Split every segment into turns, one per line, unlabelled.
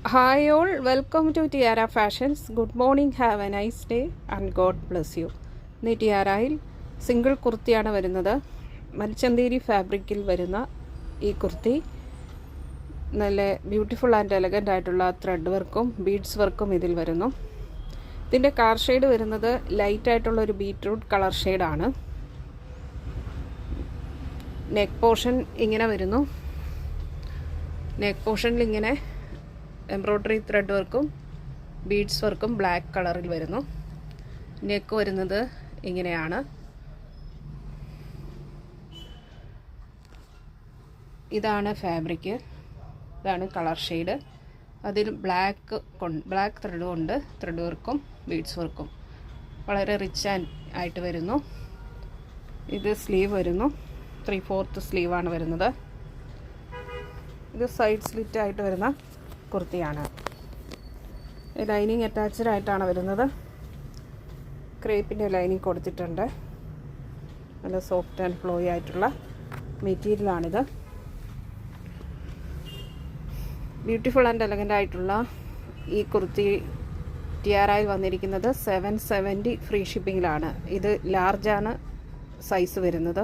Hi all, welcome to Tiara Fashions. Good morning, have a nice day and God bless you. ഇന്ന് ടിയാരയിൽ single കുർത്തിയാണ് വരുന്നത്. മൽച്ചന്തേരി ഫാബ്രിക്കിൽ വരുന്ന ഈ കുർത്തി നല്ല ബ്യൂട്ടിഫുൾ ആൻഡ് എലഗൻ്റ് ആയിട്ടുള്ള ത്രെഡ് വർക്കും ബീഡ്സ് വർക്കും ഇതിൽ വരുന്നു. ഇതിൻ്റെ കളർ ഷെയ്ഡ് വരുന്നത് ലൈറ്റ് ആയിട്ടുള്ള ഒരു ബീറ്റ്റൂട്ട് കളർ ഷെയ്ഡാണ്. നെക്ക് പോർഷൻ ഇങ്ങനെ വരുന്നു. നെക്ക് പോർഷനിൽ ഇങ്ങനെ എംബ്രോയ്ഡറി ത്രെഡ് വർക്കും ബീഡ്സ് വർക്കും ബ്ലാക്ക് കളറിൽ വരുന്നു. നെക്ക് വരുന്നത് ഇങ്ങനെയാണ്. ഇതാണ് ഫാബ്രിക്, ഇതാണ് കളർ ഷെയ്ഡ്. അതിൽ ബ്ലാക്ക് ത്രെഡ് കൊണ്ട് ത്രെഡ് വർക്കും ബീഡ്സ് വർക്കും വളരെ റിച്ച് ആയിട്ട് വരുന്നു. ഇത് സ്ലീവ് വരുന്നു, 3/4 സ്ലീവാണ് വരുന്നത്. ഇത് സൈഡ് സ്ലിറ്റ് ആയിട്ട് വരുന്ന കുർത്തിയാണ്. ലൈനിങ് അറ്റാച്ച്ഡ് ആയിട്ടാണ് വരുന്നത്. ക്രേപ്പിൻ്റെ ലൈനിങ് കൊടുത്തിട്ടുണ്ട്. നല്ല സോഫ്റ്റ് ആൻഡ് ഫ്ലോയി ആയിട്ടുള്ള മെറ്റീരിയലാണിത്. ബ്യൂട്ടിഫുൾ ആൻഡ് എലഗൻ്റ് ആയിട്ടുള്ള ഈ കുർത്തി ടിയാരയിൽ വന്നിരിക്കുന്നത് 770 ഫ്രീ ഷിപ്പിങ്ങിലാണ്. ഇത് ലാർജാണ് സൈസ് വരുന്നത്.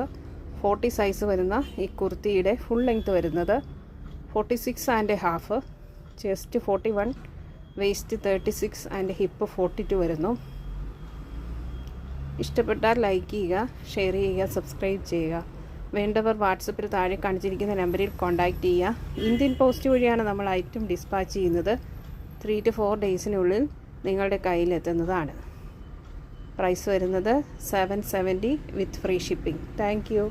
40 സൈസ് വരുന്ന ഈ കുർത്തിയുടെ ഫുൾ ലെങ്ത് വരുന്നത് 46.5, ചെസ്റ്റ് 41, വേസ്റ്റ് 36 ആൻഡ് ഹിപ്പ് 42 വരുന്നു. ഇഷ്ടപ്പെട്ടാൽ ലൈക്ക് ചെയ്യുക, ഷെയർ ചെയ്യുക, സബ്സ്ക്രൈബ് ചെയ്യുക. വേണ്ടവർ വാട്സപ്പിൽ താഴെ കാണിച്ചിരിക്കുന്ന നമ്പറിൽ കോൺടാക്റ്റ് ചെയ്യുക. ഇന്ത്യൻ പോസ്റ്റ് വഴിയാണ് നമ്മൾ ഐറ്റം ഡിസ്പാച്ച് ചെയ്യുന്നത്. 3 to 4 ഡേയ്സിനുള്ളിൽ നിങ്ങളുടെ കയ്യിലെത്തുന്നതാണ്. പ്രൈസ് വരുന്നത് 770 വിത്ത് ഫ്രീ ഷിപ്പിംഗ്. Thank you.